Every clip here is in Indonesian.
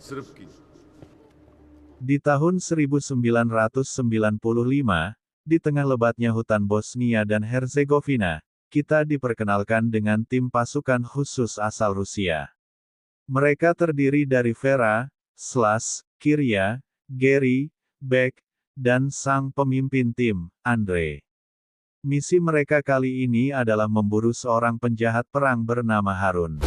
Srpki. Di tahun 1995, di tengah lebatnya hutan Bosnia dan Herzegovina, kita diperkenalkan dengan tim pasukan khusus asal Rusia. Mereka terdiri dari Vera, Slash, Kirya, Gary, Beck, dan sang pemimpin tim, Andre. Misi mereka kali ini adalah memburu seorang penjahat perang bernama Harun.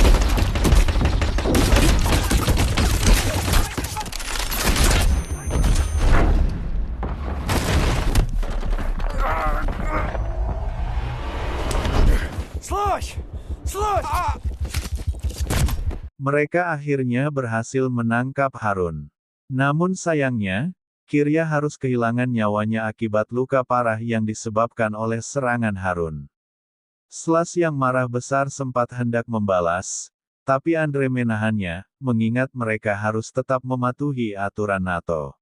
Mereka akhirnya berhasil menangkap Harun. Namun sayangnya, Kirya harus kehilangan nyawanya akibat luka parah yang disebabkan oleh serangan Harun. Slash yang marah besar sempat hendak membalas, tapi Andre menahannya, mengingat mereka harus tetap mematuhi aturan NATO.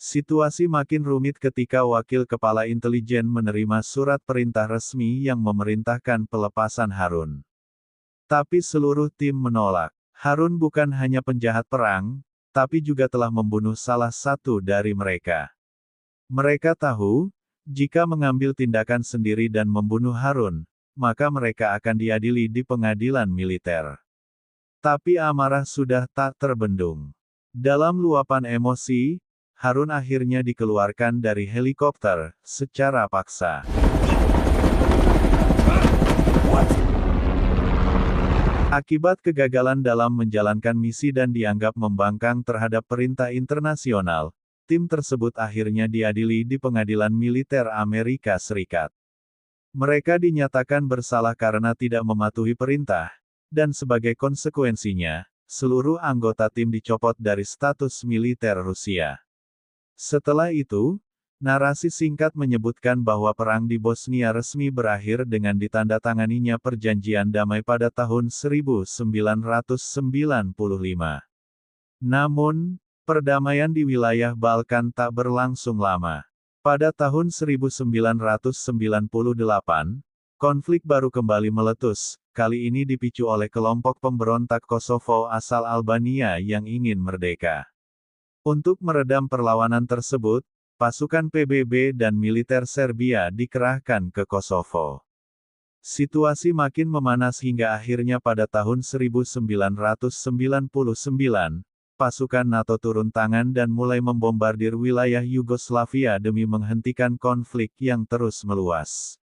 Situasi makin rumit ketika wakil kepala intelijen menerima surat perintah resmi yang memerintahkan pelepasan Harun. Tapi seluruh tim menolak. Harun bukan hanya penjahat perang, tapi juga telah membunuh salah satu dari mereka. Mereka tahu, jika mengambil tindakan sendiri dan membunuh Harun, maka mereka akan diadili di pengadilan militer. Tapi amarah sudah tak terbendung. Dalam luapan emosi, Harun akhirnya dikeluarkan dari helikopter, secara paksa. Akibat kegagalan dalam menjalankan misi dan dianggap membangkang terhadap perintah internasional, tim tersebut akhirnya diadili di pengadilan militer Amerika Serikat. Mereka dinyatakan bersalah karena tidak mematuhi perintah, dan sebagai konsekuensinya, seluruh anggota tim dicopot dari status militer Rusia. Setelah itu, narasi singkat menyebutkan bahwa perang di Bosnia resmi berakhir dengan ditandatanganinya perjanjian damai pada tahun 1995. Namun, perdamaian di wilayah Balkan tak berlangsung lama. Pada tahun 1998, konflik baru kembali meletus, kali ini dipicu oleh kelompok pemberontak Kosovo asal Albania yang ingin merdeka. Untuk meredam perlawanan tersebut, pasukan PBB dan militer Serbia dikerahkan ke Kosovo. Situasi makin memanas hingga akhirnya pada tahun 1999, pasukan NATO turun tangan dan mulai membombardir wilayah Yugoslavia demi menghentikan konflik yang terus meluas.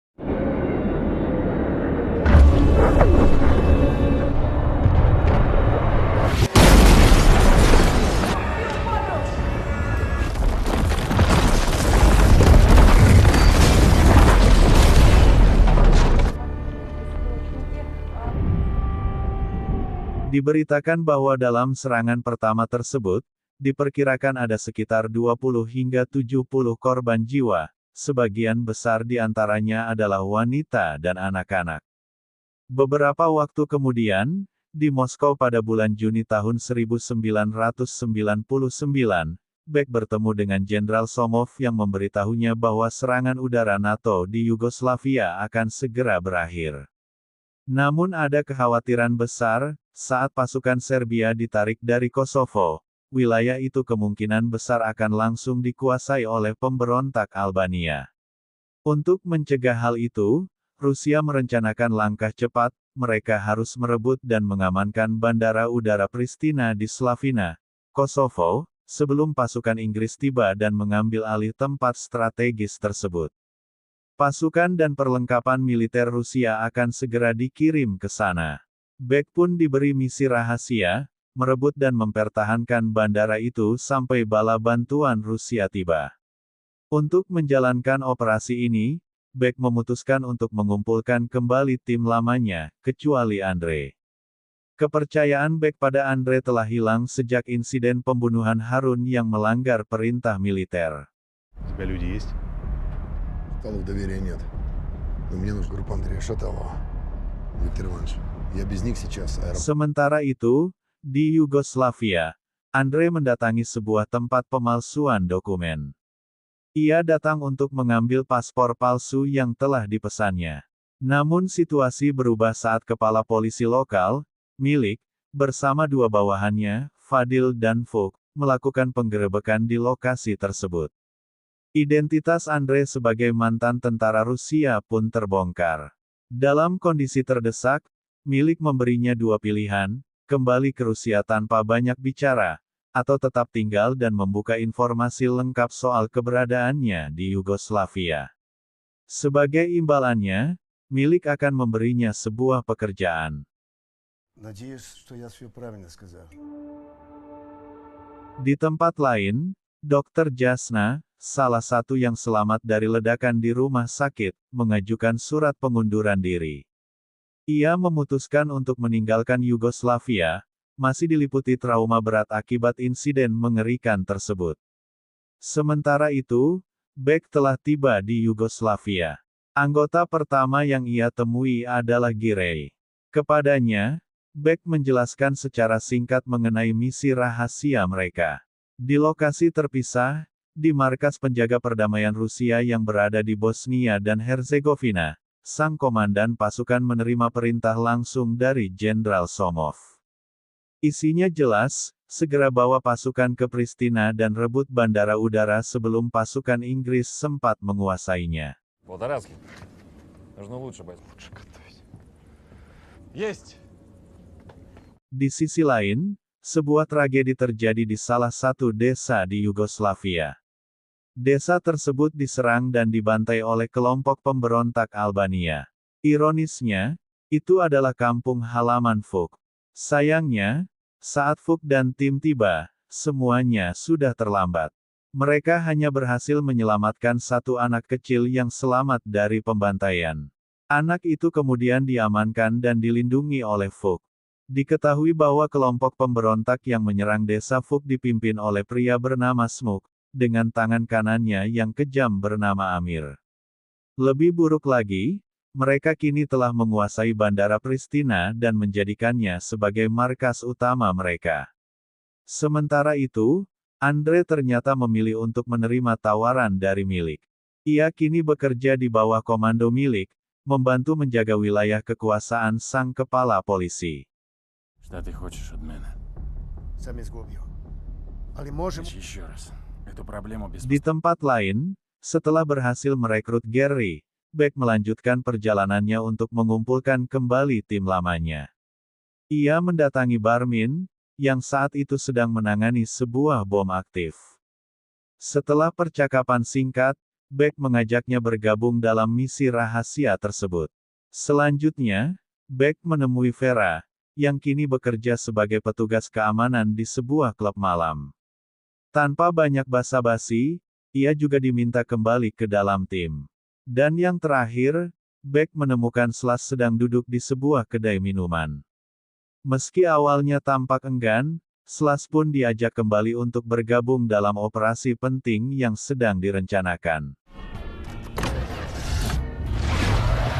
Diberitakan bahwa dalam serangan pertama tersebut, diperkirakan ada sekitar 20 hingga 70 korban jiwa, sebagian besar di antaranya adalah wanita dan anak-anak. Beberapa waktu kemudian, di Moskow pada bulan Juni tahun 1999, Beck bertemu dengan Jenderal Somov yang memberitahunya bahwa serangan udara NATO di Yugoslavia akan segera berakhir. Namun ada kekhawatiran besar, saat pasukan Serbia ditarik dari Kosovo, wilayah itu kemungkinan besar akan langsung dikuasai oleh pemberontak Albania. Untuk mencegah hal itu, Rusia merencanakan langkah cepat, mereka harus merebut dan mengamankan bandara udara Pristina di Slavina, Kosovo, sebelum pasukan Inggris tiba dan mengambil alih tempat strategis tersebut. Pasukan dan perlengkapan militer Rusia akan segera dikirim ke sana. Beck pun diberi misi rahasia, merebut dan mempertahankan bandara itu sampai bala bantuan Rusia tiba. Untuk menjalankan operasi ini, Beck memutuskan untuk mengumpulkan kembali tim lamanya, kecuali Andre. Kepercayaan Beck pada Andre telah hilang sejak insiden pembunuhan Harun yang melanggar perintah militer. Стало доверия нет. Но мне нужна группа Андрея Шаталова. Виктор Иванович, я без них сейчас Sementara itu, di Yugoslavia, Andre mendatangi sebuah tempat pemalsuan dokumen. Ia datang untuk mengambil paspor palsu yang telah dipesannya. Namun situasi berubah saat kepala polisi lokal, Milik, bersama dua bawahannya, Fadil dan Fuk, melakukan penggerebekan di lokasi tersebut. Identitas Andre sebagai mantan tentara Rusia pun terbongkar. Dalam kondisi terdesak, Milik memberinya dua pilihan, kembali ke Rusia tanpa banyak bicara, atau tetap tinggal dan membuka informasi lengkap soal keberadaannya di Yugoslavia. Sebagai imbalannya, Milik akan memberinya sebuah pekerjaan. Надеюсь, что я все правильно сказал. Di tempat lain, Dr. Jasna, salah satu yang selamat dari ledakan di rumah sakit, mengajukan surat pengunduran diri. Ia memutuskan untuk meninggalkan Yugoslavia, masih diliputi trauma berat akibat insiden mengerikan tersebut. Sementara itu, Beck telah tiba di Yugoslavia. Anggota pertama yang ia temui adalah Girey. Kepadanya, Beck menjelaskan secara singkat mengenai misi rahasia mereka. Di lokasi terpisah, di markas penjaga perdamaian Rusia yang berada di Bosnia dan Herzegovina, sang komandan pasukan menerima perintah langsung dari Jenderal Somov. Isinya jelas, segera bawa pasukan ke Pristina dan rebut bandara udara sebelum pasukan Inggris sempat menguasainya. Волгоградский. Нужно лучше, бать. Лучше готовить. Есть! Di sisi lain, sebuah tragedi terjadi di salah satu desa di Yugoslavia. Desa tersebut diserang dan dibantai oleh kelompok pemberontak Albania. Ironisnya, itu adalah kampung halaman Fuk. Sayangnya, saat Fuk dan tim tiba, semuanya sudah terlambat. Mereka hanya berhasil menyelamatkan satu anak kecil yang selamat dari pembantaian. Anak itu kemudian diamankan dan dilindungi oleh Fuk. Diketahui bahwa kelompok pemberontak yang menyerang desa Fuk dipimpin oleh pria bernama Smuk, dengan tangan kanannya yang kejam bernama Amir. Lebih buruk lagi, mereka kini telah menguasai bandara Pristina dan menjadikannya sebagai markas utama mereka. Sementara itu, Andre ternyata memilih untuk menerima tawaran dari Milik. Ia kini bekerja di bawah komando Milik, membantu menjaga wilayah kekuasaan sang kepala polisi. Что ты хочешь от меня? Сами сгубью. Але можем... Еще раз. Эту проблему без... Di tempat lain, setelah berhasil merekrut Gary, Beck melanjutkan perjalanannya untuk mengumpulkan kembali tim lamanya. Ia mendatangi Barmin, yang saat itu sedang menangani sebuah bom aktif. Setelah percakapan singkat, Beck mengajaknya bergabung dalam misi rahasia tersebut. Selanjutnya, Beck menemui Vera, yang kini bekerja sebagai petugas keamanan di sebuah klub malam. Tanpa banyak basa-basi, ia juga diminta kembali ke dalam tim. Dan yang terakhir, Beck menemukan Slash sedang duduk di sebuah kedai minuman. Meski awalnya tampak enggan, Slash pun diajak kembali untuk bergabung dalam operasi penting yang sedang direncanakan.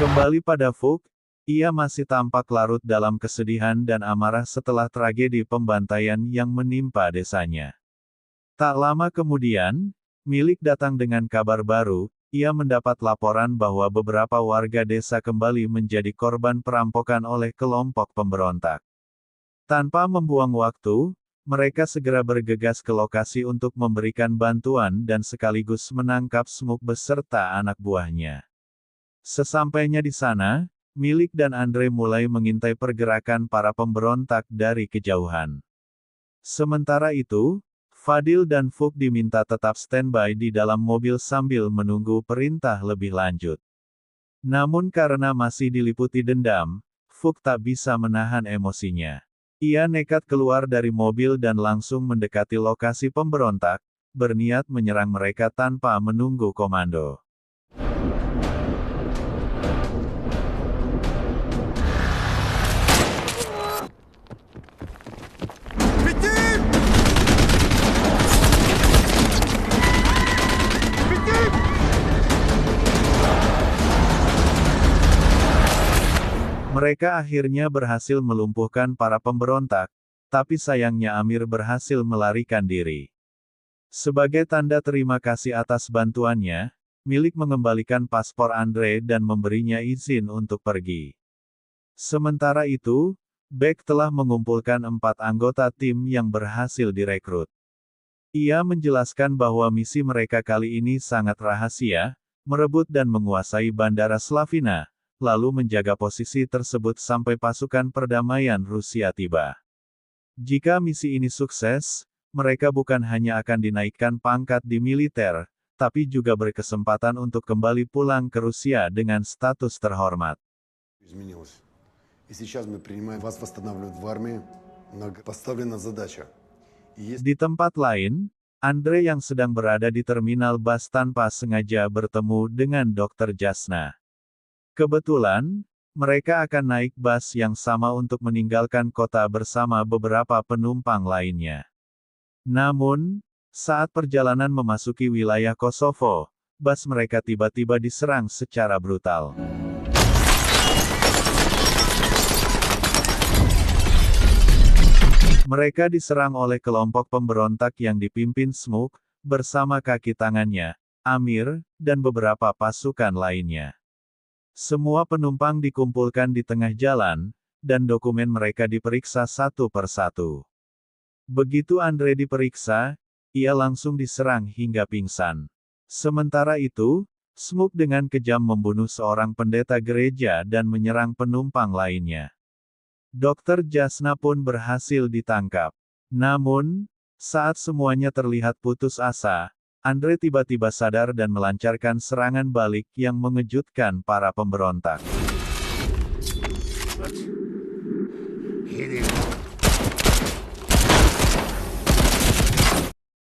Kembali pada Fuk, ia masih tampak larut dalam kesedihan dan amarah setelah tragedi pembantaian yang menimpa desanya. Tak lama kemudian, Milik datang dengan kabar baru, ia mendapat laporan bahwa beberapa warga desa kembali menjadi korban perampokan oleh kelompok pemberontak. Tanpa membuang waktu, mereka segera bergegas ke lokasi untuk memberikan bantuan dan sekaligus menangkap Smuk beserta anak buahnya. Sesampainya di sana, Milik dan Andre mulai mengintai pergerakan para pemberontak dari kejauhan. Sementara itu, Fadil dan Fuk diminta tetap standby di dalam mobil sambil menunggu perintah lebih lanjut. Namun karena masih diliputi dendam, Fuk tak bisa menahan emosinya. Ia nekat keluar dari mobil dan langsung mendekati lokasi pemberontak, berniat menyerang mereka tanpa menunggu komando. Mereka akhirnya berhasil melumpuhkan para pemberontak, tapi sayangnya Amir berhasil melarikan diri. Sebagai tanda terima kasih atas bantuannya, Milik mengembalikan paspor Andre dan memberinya izin untuk pergi. Sementara itu, Beck telah mengumpulkan 4 anggota tim yang berhasil direkrut. Ia menjelaskan bahwa misi mereka kali ini sangat rahasia, merebut dan menguasai Bandara Slavina, lalu menjaga posisi tersebut sampai pasukan perdamaian Rusia tiba. Jika misi ini sukses, mereka bukan hanya akan dinaikkan pangkat di militer, tapi juga berkesempatan untuk kembali pulang ke Rusia dengan status terhormat. Изменилось. И сейчас мы принимаем, вас восстанавливают в армии. Поставлена задача. Di tempat lain, Andre yang sedang berada di terminal bus tanpa sengaja bertemu dengan Dr. Jasna. Kebetulan, mereka akan naik bus yang sama untuk meninggalkan kota bersama beberapa penumpang lainnya. Namun, saat perjalanan memasuki wilayah Kosovo, bus mereka tiba-tiba diserang secara brutal. Mereka diserang oleh kelompok pemberontak yang dipimpin Smoke, bersama kaki tangannya, Amir, dan beberapa pasukan lainnya. Semua penumpang dikumpulkan di tengah jalan, dan dokumen mereka diperiksa satu persatu. Begitu Andre diperiksa, ia langsung diserang hingga pingsan. Sementara itu, Smoke dengan kejam membunuh seorang pendeta gereja dan menyerang penumpang lainnya. Dr. Jasna pun berhasil ditangkap. Namun, saat semuanya terlihat putus asa, Andre tiba-tiba sadar dan melancarkan serangan balik yang mengejutkan para pemberontak.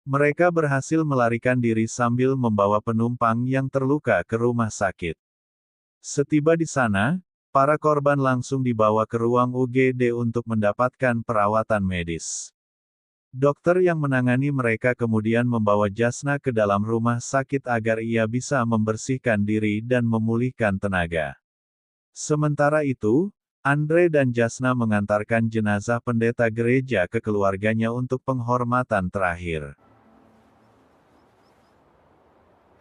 Mereka berhasil melarikan diri sambil membawa penumpang yang terluka ke rumah sakit. Setiba di sana, para korban langsung dibawa ke ruang UGD untuk mendapatkan perawatan medis. Dokter yang menangani mereka kemudian membawa Jasna ke dalam rumah sakit agar ia bisa membersihkan diri dan memulihkan tenaga. Sementara itu, Andre dan Jasna mengantarkan jenazah pendeta gereja ke keluarganya untuk penghormatan terakhir.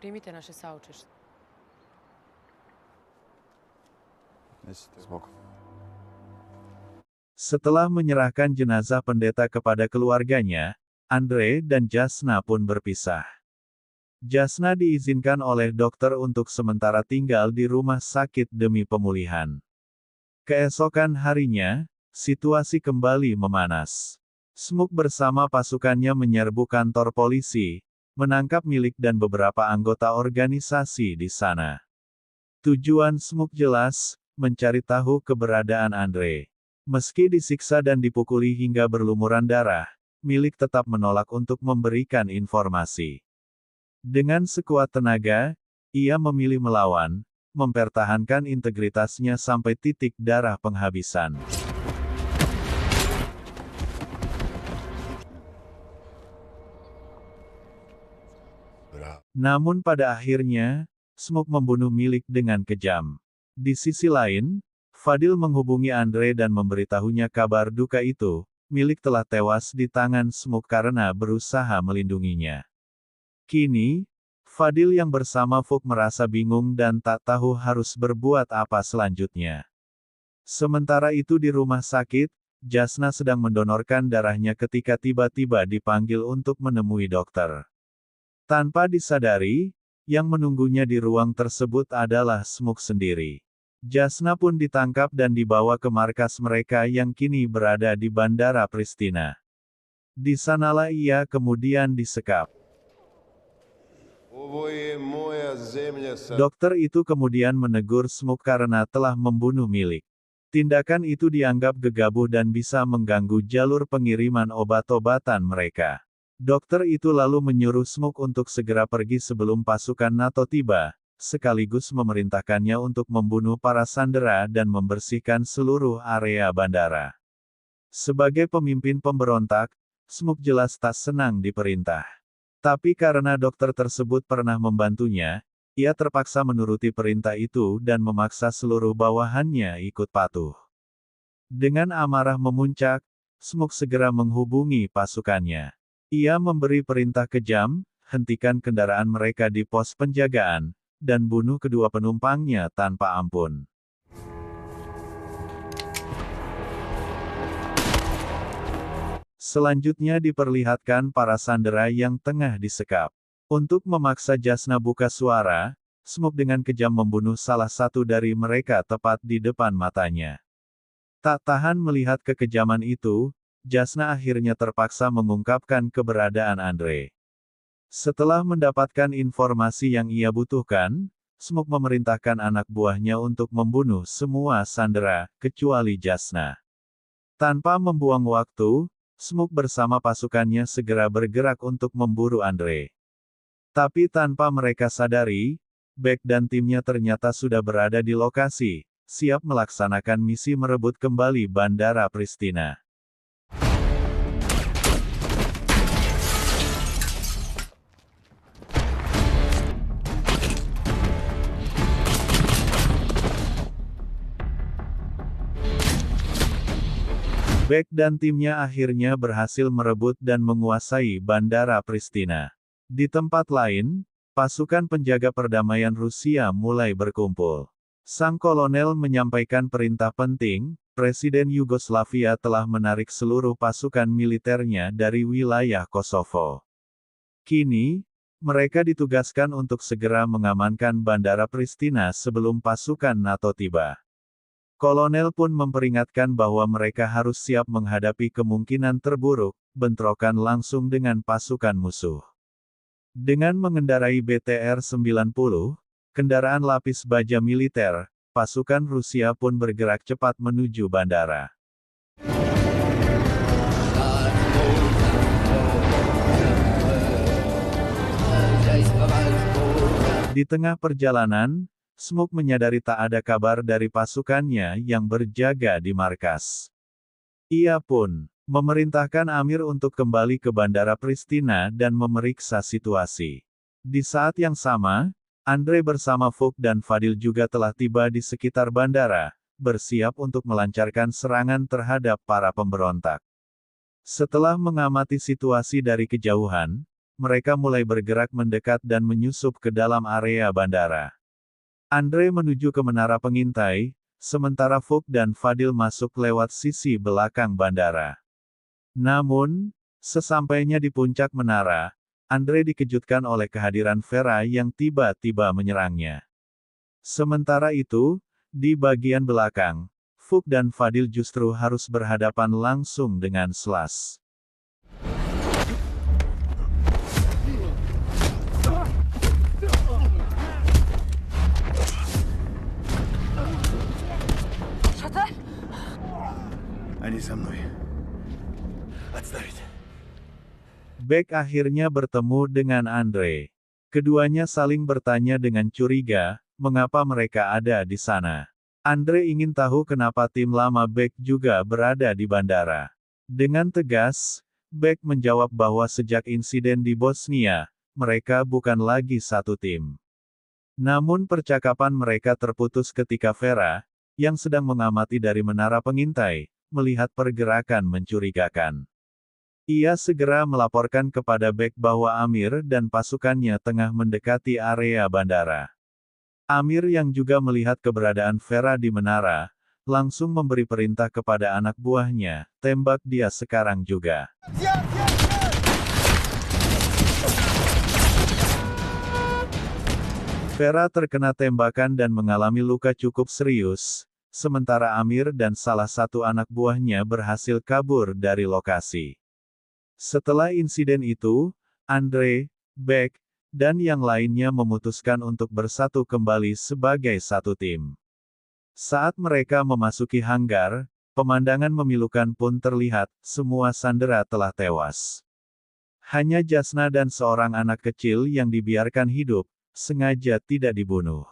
Primite naše saučešće. Setelah menyerahkan jenazah pendeta kepada keluarganya, Andre dan Jasna pun berpisah. Jasna diizinkan oleh dokter untuk sementara tinggal di rumah sakit demi pemulihan. Keesokan harinya, situasi kembali memanas. Smoke bersama pasukannya menyerbu kantor polisi, menangkap Milik dan beberapa anggota organisasi di sana. Tujuan Smoke jelas, mencari tahu keberadaan Andre. Meski disiksa dan dipukuli hingga berlumuran darah, Milik tetap menolak untuk memberikan informasi. Dengan sekuat tenaga, ia memilih melawan, mempertahankan integritasnya sampai titik darah penghabisan. Namun pada akhirnya, Smoke membunuh Milik dengan kejam. Di sisi lain, Fadil menghubungi Andre dan memberitahunya kabar duka itu, Milik telah tewas di tangan Smoke karena berusaha melindunginya. Kini, Fadil yang bersama Fuk merasa bingung dan tak tahu harus berbuat apa selanjutnya. Sementara itu di rumah sakit, Jasna sedang mendonorkan darahnya ketika tiba-tiba dipanggil untuk menemui dokter. Tanpa disadari, yang menunggunya di ruang tersebut adalah Smoke sendiri. Jasna pun ditangkap dan dibawa ke markas mereka yang kini berada di Bandara Pristina. Di sanalah ia kemudian disekap. Dokter itu kemudian menegur Smoke karena telah membunuh Milik. Tindakan itu dianggap gegabah dan bisa mengganggu jalur pengiriman obat-obatan mereka. Dokter itu lalu menyuruh Smoke untuk segera pergi sebelum pasukan NATO tiba, sekaligus memerintahkannya untuk membunuh para sandera dan membersihkan seluruh area bandara. Sebagai pemimpin pemberontak, Smoke jelas tak senang diperintah. Tapi karena dokter tersebut pernah membantunya, ia terpaksa menuruti perintah itu dan memaksa seluruh bawahannya ikut patuh. Dengan amarah memuncak, Smoke segera menghubungi pasukannya. Ia memberi perintah kejam, hentikan kendaraan mereka di pos penjagaan, dan bunuh kedua penumpangnya tanpa ampun. Selanjutnya diperlihatkan para sandera yang tengah disekap. Untuk memaksa Jasna buka suara, Smoke dengan kejam membunuh salah satu dari mereka tepat di depan matanya. Tak tahan melihat kekejaman itu, Jasna akhirnya terpaksa mengungkapkan keberadaan Andre. Setelah mendapatkan informasi yang ia butuhkan, Smoke memerintahkan anak buahnya untuk membunuh semua sandera, kecuali Jasna. Tanpa membuang waktu, Smoke bersama pasukannya segera bergerak untuk memburu Andre. Tapi tanpa mereka sadari, Beck dan timnya ternyata sudah berada di lokasi, siap melaksanakan misi merebut kembali Bandara Pristina. Beck dan timnya akhirnya berhasil merebut dan menguasai Bandara Pristina. Di tempat lain, pasukan penjaga perdamaian Rusia mulai berkumpul. Sang kolonel menyampaikan perintah penting, Presiden Yugoslavia telah menarik seluruh pasukan militernya dari wilayah Kosovo. Kini, mereka ditugaskan untuk segera mengamankan Bandara Pristina sebelum pasukan NATO tiba. Kolonel pun memperingatkan bahwa mereka harus siap menghadapi kemungkinan terburuk, bentrokan langsung dengan pasukan musuh. Dengan mengendarai BTR-90, kendaraan lapis baja militer, pasukan Rusia pun bergerak cepat menuju bandara. Di tengah perjalanan, Smoke menyadari tak ada kabar dari pasukannya yang berjaga di markas. Ia pun memerintahkan Amir untuk kembali ke Bandara Pristina dan memeriksa situasi. Di saat yang sama, Andre bersama Vuk dan Fadil juga telah tiba di sekitar bandara, bersiap untuk melancarkan serangan terhadap para pemberontak. Setelah mengamati situasi dari kejauhan, mereka mulai bergerak mendekat dan menyusup ke dalam area bandara. Andre menuju ke menara pengintai, sementara Vuk dan Fadil masuk lewat sisi belakang bandara. Namun, sesampainya di puncak menara, Andre dikejutkan oleh kehadiran Vera yang tiba-tiba menyerangnya. Sementara itu, di bagian belakang, Vuk dan Fadil justru harus berhadapan langsung dengan Slash. Они со мной. Beck akhirnya bertemu dengan Andre. Keduanya saling bertanya dengan curiga, mengapa mereka ada di sana. Andre ingin tahu kenapa tim lama Beck juga berada di bandara. Dengan tegas, Beck menjawab bahwa sejak insiden di Bosnia, mereka bukan lagi satu tim. Namun percakapan mereka terputus ketika Vera, yang sedang mengamati dari menara pengintai, melihat pergerakan mencurigakan. Ia segera melaporkan kepada Beck bahwa Amir dan pasukannya tengah mendekati area bandara. Amir yang juga melihat keberadaan Vera di menara, langsung memberi perintah kepada anak buahnya, tembak dia sekarang juga. Vera terkena tembakan dan mengalami luka cukup serius, sementara Amir dan salah satu anak buahnya berhasil kabur dari lokasi. Setelah insiden itu, Andre, Beck, dan yang lainnya memutuskan untuk bersatu kembali sebagai satu tim. Saat mereka memasuki hanggar, pemandangan memilukan pun terlihat, semua sandera telah tewas. Hanya Jasna dan seorang anak kecil yang dibiarkan hidup, sengaja tidak dibunuh.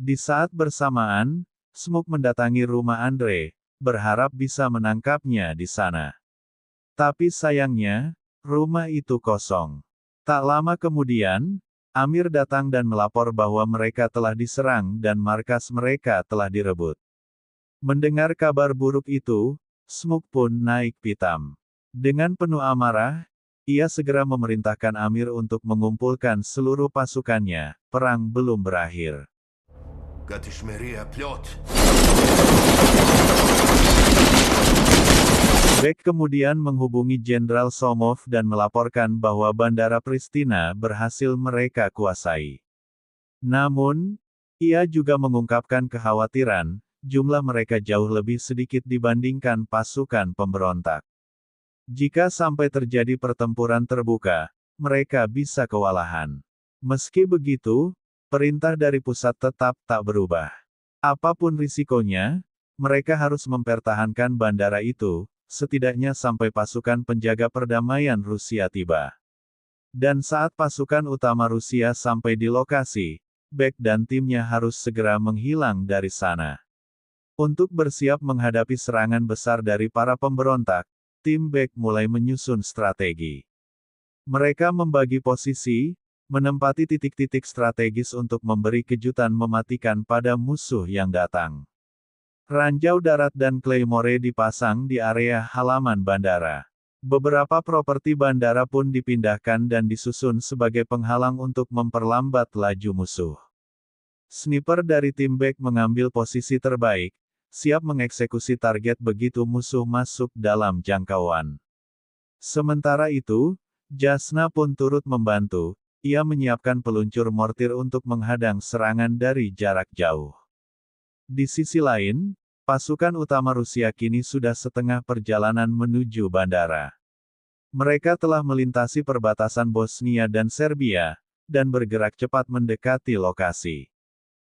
Di saat bersamaan, Smoke mendatangi rumah Andre, berharap bisa menangkapnya di sana. Tapi sayangnya, rumah itu kosong. Tak lama kemudian, Amir datang dan melapor bahwa mereka telah diserang dan markas mereka telah direbut. Mendengar kabar buruk itu, Smoke pun naik pitam. Dengan penuh amarah, ia segera memerintahkan Amir untuk mengumpulkan seluruh pasukannya. Perang belum berakhir. Beck kemudian menghubungi Jenderal Somov dan melaporkan bahwa Bandara Pristina berhasil mereka kuasai. Namun, ia juga mengungkapkan kekhawatiran, jumlah mereka jauh lebih sedikit dibandingkan pasukan pemberontak. Jika sampai terjadi pertempuran terbuka, mereka bisa kewalahan. Meski begitu, perintah dari pusat tetap tak berubah. Apapun risikonya, mereka harus mempertahankan bandara itu, setidaknya sampai pasukan penjaga perdamaian Rusia tiba. Dan saat pasukan utama Rusia sampai di lokasi, Beck dan timnya harus segera menghilang dari sana. Untuk bersiap menghadapi serangan besar dari para pemberontak, tim Beck mulai menyusun strategi. Mereka membagi posisi, menempati titik-titik strategis untuk memberi kejutan mematikan pada musuh yang datang. Ranjau darat dan Claymore dipasang di area halaman bandara. Beberapa properti bandara pun dipindahkan dan disusun sebagai penghalang untuk memperlambat laju musuh. Sniper dari tim Beck mengambil posisi terbaik, siap mengeksekusi target begitu musuh masuk dalam jangkauan. Sementara itu, Jasna pun turut membantu, ia menyiapkan peluncur mortir untuk menghadang serangan dari jarak jauh. Di sisi lain, pasukan utama Rusia kini sudah setengah perjalanan menuju bandara. Mereka telah melintasi perbatasan Bosnia dan Serbia, dan bergerak cepat mendekati lokasi.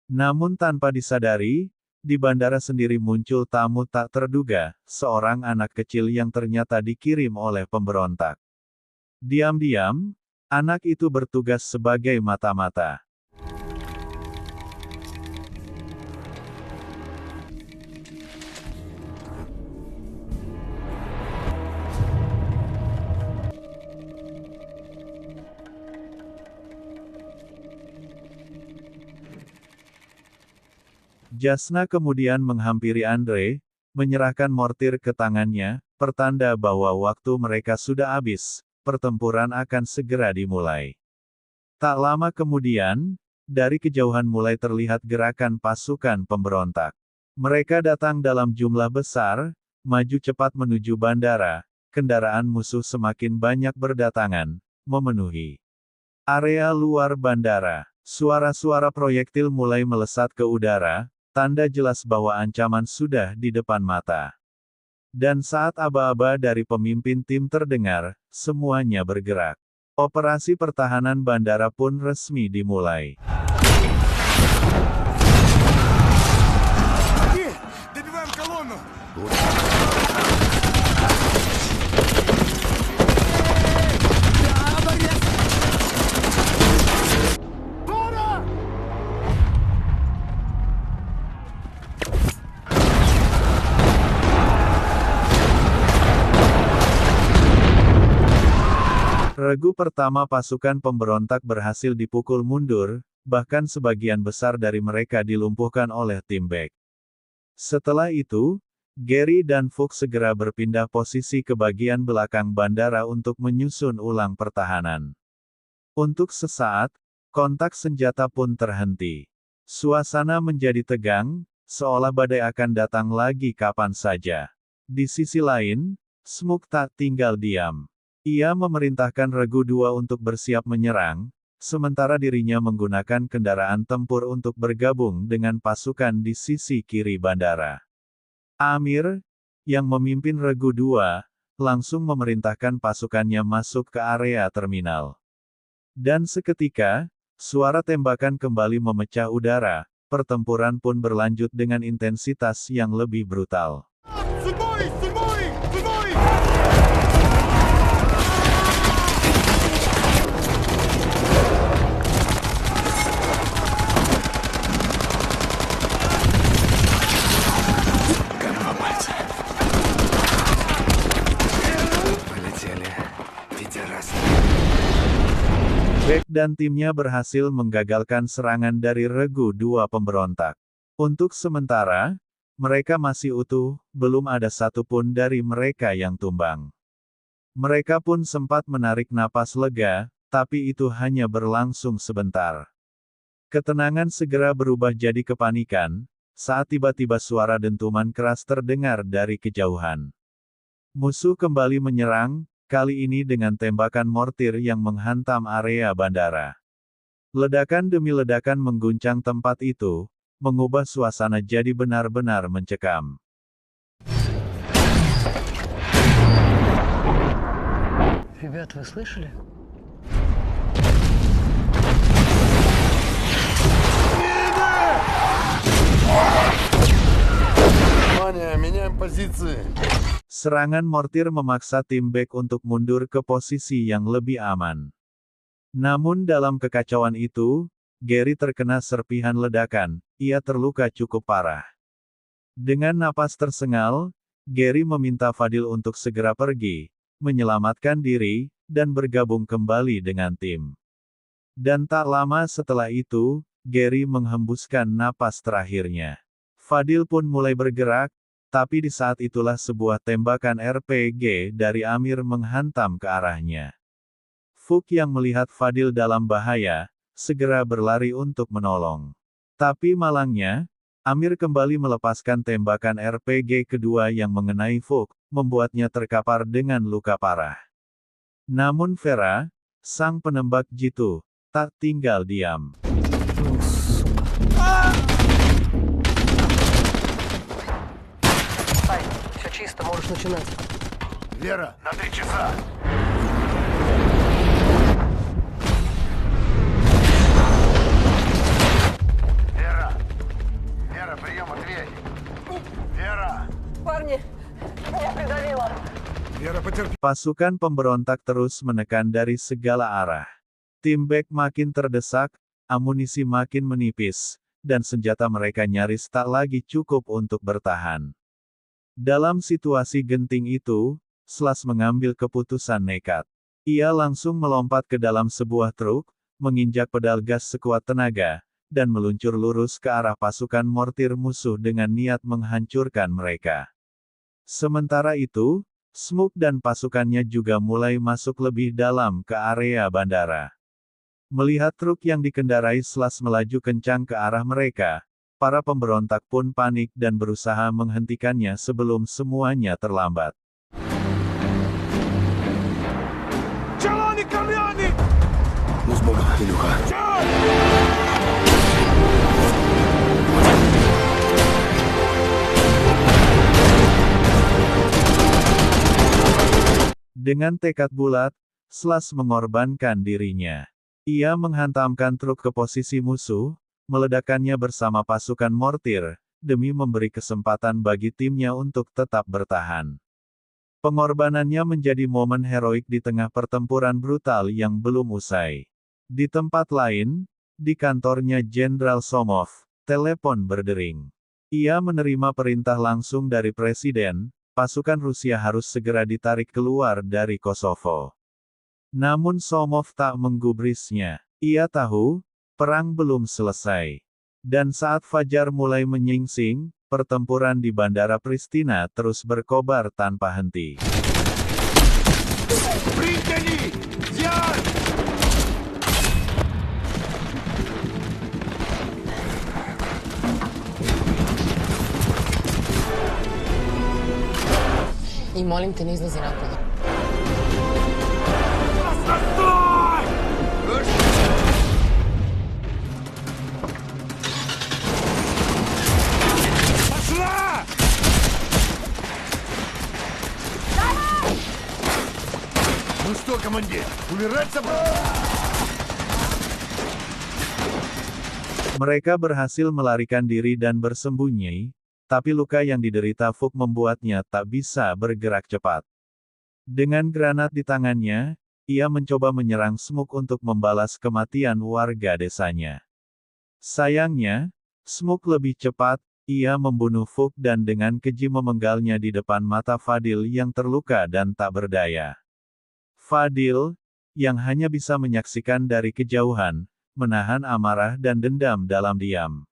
Namun tanpa disadari, di bandara sendiri muncul tamu tak terduga, seorang anak kecil yang ternyata dikirim oleh pemberontak. Diam-diam, anak itu bertugas sebagai mata-mata. Jasna kemudian menghampiri Andre, menyerahkan mortir ke tangannya, pertanda bahwa waktu mereka sudah habis, pertempuran akan segera dimulai. Tak lama kemudian, dari kejauhan mulai terlihat gerakan pasukan pemberontak. Mereka datang dalam jumlah besar, maju cepat menuju bandara, kendaraan musuh semakin banyak berdatangan, memenuhi area luar bandara. Suara-suara proyektil mulai melesat ke udara, tanda jelas bahwa ancaman sudah di depan mata. Dan saat aba-aba dari pemimpin tim terdengar, semuanya bergerak. Operasi pertahanan bandara pun resmi dimulai. Regu pertama pasukan pemberontak berhasil dipukul mundur, bahkan sebagian besar dari mereka dilumpuhkan oleh tim Beck. Setelah itu, Gary dan Fuchs segera berpindah posisi ke bagian belakang bandara untuk menyusun ulang pertahanan. Untuk sesaat, kontak senjata pun terhenti. Suasana menjadi tegang, seolah badai akan datang lagi kapan saja. Di sisi lain, Smoke tak tinggal diam. Ia memerintahkan Regu 2 untuk bersiap menyerang, sementara dirinya menggunakan kendaraan tempur untuk bergabung dengan pasukan di sisi kiri bandara. Amir, yang memimpin Regu 2, langsung memerintahkan pasukannya masuk ke area terminal. Dan seketika, suara tembakan kembali memecah udara, pertempuran pun berlanjut dengan intensitas yang lebih brutal. Beck dan timnya berhasil menggagalkan serangan dari Regu 2 pemberontak. Untuk sementara, mereka masih utuh, belum ada satupun dari mereka yang tumbang. Mereka pun sempat menarik napas lega, tapi itu hanya berlangsung sebentar. Ketenangan segera berubah jadi kepanikan, saat tiba-tiba suara dentuman keras terdengar dari kejauhan. Musuh kembali menyerang, kali ini dengan tembakan mortir yang menghantam area bandara. Ledakan demi ledakan mengguncang tempat itu, mengubah suasana jadi benar-benar mencekam. Ребят, вы слышали? Внимание, меняем позиции. Serangan mortir memaksa tim Beck untuk mundur ke posisi yang lebih aman. Namun dalam kekacauan itu, Gary terkena serpihan ledakan, ia terluka cukup parah. Dengan napas tersengal, Gary meminta Fadil untuk segera pergi, menyelamatkan diri, dan bergabung kembali dengan tim. Dan tak lama setelah itu, Gary menghembuskan napas terakhirnya. Fadil pun mulai bergerak, tapi di saat itulah sebuah tembakan RPG dari Amir menghantam ke arahnya. Fook yang melihat Fadil dalam bahaya, segera berlari untuk menolong. Tapi malangnya, Amir kembali melepaskan tembakan RPG kedua yang mengenai Fook, membuatnya terkapar dengan luka parah. Namun Vera, sang penembak jitu, tak tinggal diam. Ай, все чисто, можешь начинать. Вера, на 3 часа. Вера! Вера, прием, ответь! Вера! Парни, меня придавило. Вера, потерпи. Pasukan pemberontak terus menekan dari segala arah. Tim Beck makin terdesak, amunisi makin menipis, dan senjata mereka nyaris tak lagi cukup untuk bertahan. Dalam situasi genting itu, Slash mengambil keputusan nekat. Ia langsung melompat ke dalam sebuah truk, menginjak pedal gas sekuat tenaga, dan meluncur lurus ke arah pasukan mortir musuh dengan niat menghancurkan mereka. Sementara itu, Smoke dan pasukannya juga mulai masuk lebih dalam ke area bandara. Melihat truk yang dikendarai Slash melaju kencang ke arah mereka, para pemberontak pun panik dan berusaha menghentikannya sebelum semuanya terlambat. Ну, с Богом, Илюха. Dengan tekad bulat, Slash mengorbankan dirinya. Ia menghantamkan truk ke posisi musuh, meledakkannya bersama pasukan mortir, demi memberi kesempatan bagi timnya untuk tetap bertahan. Pengorbanannya menjadi momen heroik di tengah pertempuran brutal yang belum usai. Di tempat lain, di kantornya Jenderal Somov, telepon berdering. Ia menerima perintah langsung dari Presiden, pasukan Rusia harus segera ditarik keluar dari Kosovo. Namun Somov tak menggubrisnya. Ia tahu, perang belum selesai. Dan saat fajar mulai menyingsing, pertempuran di Bandara Pristina terus berkobar tanpa henti. I molim te, ne izlazi napolje. Ну что, командир, умирать собрался? Mereka berhasil melarikan diri dan bersembunyi, tapi luka yang diderita Fook membuatnya tak bisa bergerak cepat. Dengan granat di tangannya, ia mencoba menyerang Smoke untuk membalas kematian warga desanya. Sayangnya, Smoke lebih cepat, ia membunuh Fook dan dengan keji memenggalnya di depan mata Fadil yang terluka dan tak berdaya. Fadil, yang hanya bisa menyaksikan dari kejauhan, menahan amarah dan dendam dalam diam.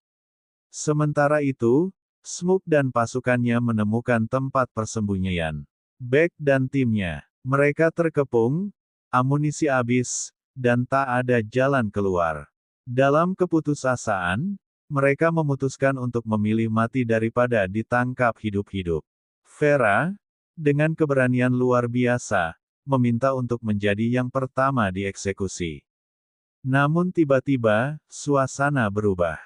Sementara itu, Smoke dan pasukannya menemukan tempat persembunyian. Beck dan timnya, mereka terkepung, amunisi habis, dan tak ada jalan keluar. Dalam keputusasaan, mereka memutuskan untuk memilih mati daripada ditangkap hidup-hidup. Vera, dengan keberanian luar biasa, meminta untuk menjadi yang pertama dieksekusi. Namun tiba-tiba, suasana berubah.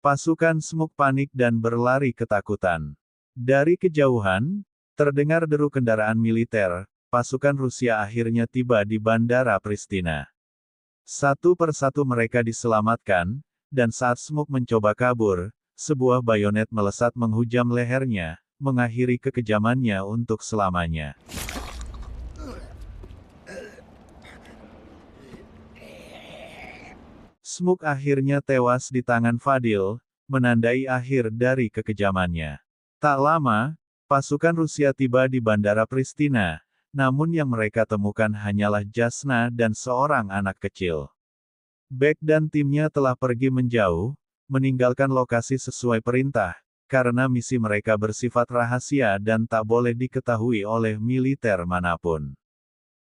Pasukan Smoke panik dan berlari ketakutan. Dari kejauhan, terdengar deru kendaraan militer, pasukan Rusia akhirnya tiba di Bandara Pristina. Satu persatu mereka diselamatkan, dan saat Smoke mencoba kabur, sebuah bayonet melesat menghujam lehernya, mengakhiri kekejamannya untuk selamanya. Smoke akhirnya tewas di tangan Fadil, menandai akhir dari kekejamannya. Tak lama, pasukan Rusia tiba di Bandara Pristina, namun yang mereka temukan hanyalah Jasna dan seorang anak kecil. Beck dan timnya telah pergi menjauh, meninggalkan lokasi sesuai perintah, karena misi mereka bersifat rahasia dan tak boleh diketahui oleh militer manapun.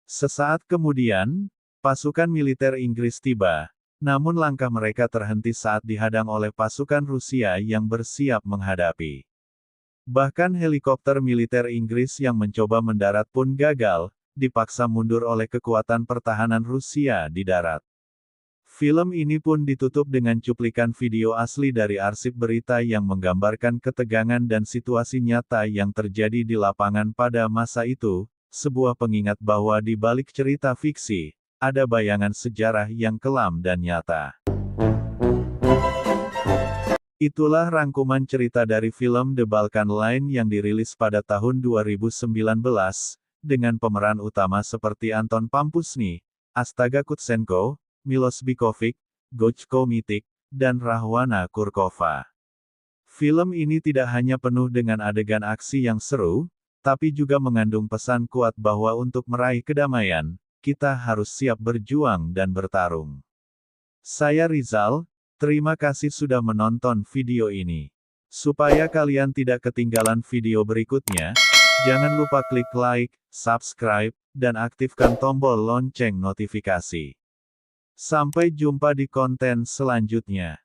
Sesaat kemudian, pasukan militer Inggris tiba, namun langkah mereka terhenti saat dihadang oleh pasukan Rusia yang bersiap menghadapi. Bahkan helikopter militer Inggris yang mencoba mendarat pun gagal, dipaksa mundur oleh kekuatan pertahanan Rusia di darat. Film ini pun ditutup dengan cuplikan video asli dari arsip berita yang menggambarkan ketegangan dan situasi nyata yang terjadi di lapangan pada masa itu, sebuah pengingat bahwa di balik cerita fiksi, ada bayangan sejarah yang kelam dan nyata. Itulah rangkuman cerita dari film The Balkan Line yang dirilis pada tahun 2019, dengan pemeran utama seperti Anton Pampusny, Astaga Kutsenko, Milos Bikovic, Gojko Mitic, dan Rahwana Kurkova. Film ini tidak hanya penuh dengan adegan aksi yang seru, tapi juga mengandung pesan kuat bahwa untuk meraih kedamaian, kita harus siap berjuang dan bertarung. Saya Rizal, terima kasih sudah menonton video ini. Supaya kalian tidak ketinggalan video berikutnya, jangan lupa klik like, subscribe, dan aktifkan tombol lonceng notifikasi. Sampai jumpa di konten selanjutnya.